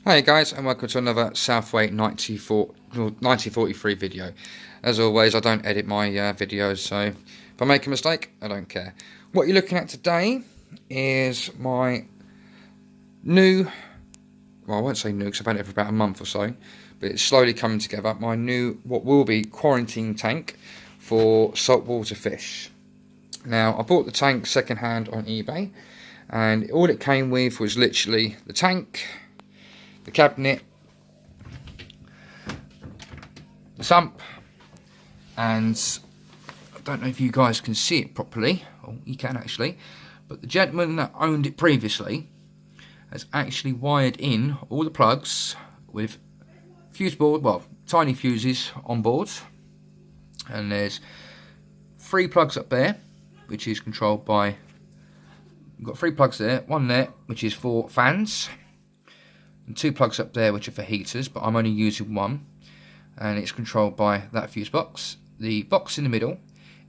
Hey guys, and welcome to another Southway 1943 video. As always, I don't edit my videos, so if I make a mistake, I don't care. What you're looking at today is my new, well, I won't say new because I've had it for about a month or so, but it's slowly coming together. My new, what will be, quarantine tank for saltwater fish. Now, I bought the tank second hand on eBay, and all it came with was literally the tank, the cabinet, the sump, and I don't know if you guys can see it properly. Oh, you can actually, but the gentleman that owned it previously has actually wired in all the plugs with fuse board, well, tiny fuses on board, and there's 3 plugs up there, which is controlled by, we've got 3 plugs there, one there, which is for fans, and 2 plugs up there which are for heaters, but I'm only using one, and it's controlled by that fuse box. The box in the middle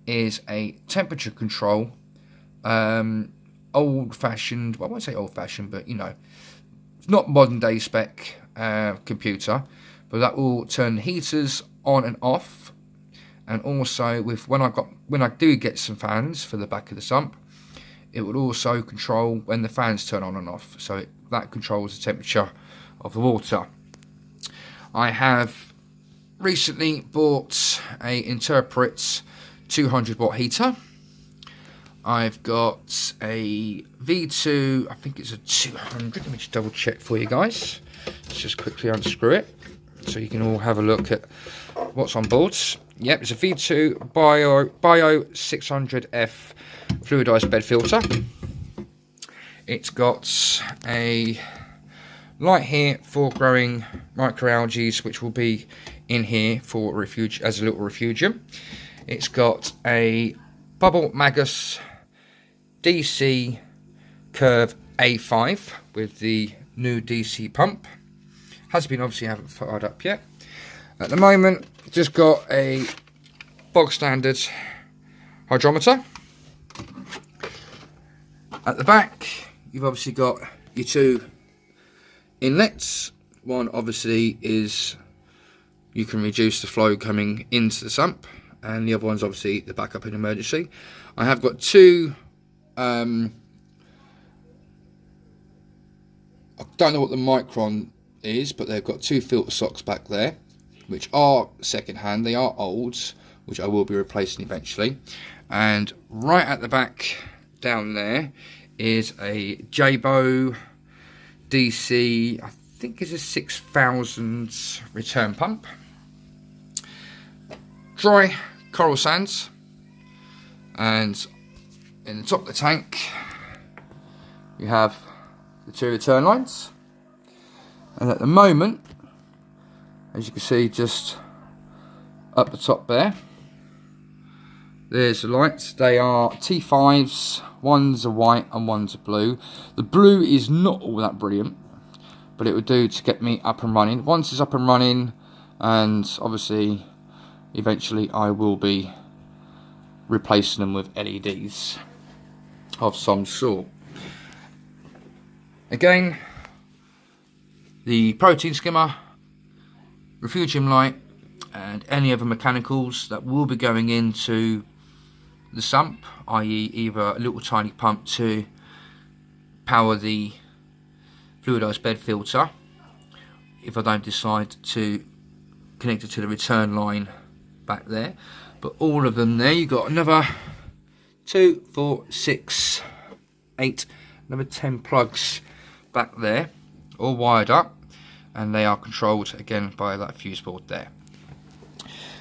is a temperature control, old-fashioned, well, I won't say old-fashioned, but you know, it's not modern day spec computer, but that will turn the heaters on and off, and also with when I do get some fans for the back of the sump, it will also control when the fans turn on and off, so that controls the temperature of the water. I have recently bought a Interpret 200 watt heater. I've got a V2, I think it's a 200, let me just double check for you guys. Let's just quickly unscrew it so you can all have a look at what's on board. Yep, it's a V2 Bio 600F fluidized bed filter. It's got a light here for growing microalgae, which will be in here for refuge as a little refugium. It's got a Bubble Magus DC Curve A5 with the new DC pump. Has been, obviously haven't fired up yet. At the moment, just got a bog standard hydrometer. At the back, you've obviously got your 2 inlets. One obviously is you can reduce the flow coming into the sump, and the other one's obviously the backup in emergency. I have got 2 I don't know what the micron is, but they've got 2 filter socks back there, which are second hand. They are old, which I will be replacing eventually. And right at the back down there is a Jabo DC, I think it's a 6000 return pump. Dry coral sands, and in the top of the tank you have the 2 return lines, and at the moment, as you can see just up the top there's the lights. They are T5s, one's a white and one's a blue. The blue is not all that brilliant, but it would do to get me up and running. Once it's up and running, and obviously eventually I will be replacing them with LEDs of some sort. Again, the protein skimmer, refugium light, and any other mechanicals that will be going into the sump, i.e. either a little tiny pump to power the fluidized bed filter, if I don't decide to connect it to the return line back there. But all of them there, you've got another 2, 4, 6, 8, another 10 plugs back there, all wired up, and they are controlled again by that fuse board there.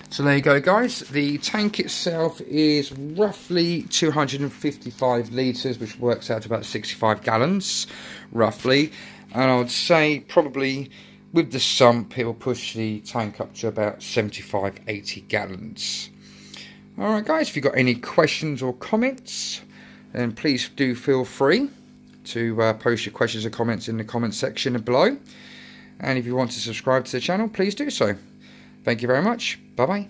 So there you go guys, the tank itself is roughly 255 litres, which works out to about 65 gallons roughly, and I would say probably with the sump it will push the tank up to about 75-80 gallons. Alright guys, if you've got any questions or comments, then please do feel free to post your questions or comments in the comment section below, and if you want to subscribe to the channel, please do so. Thank you very much. Bye bye.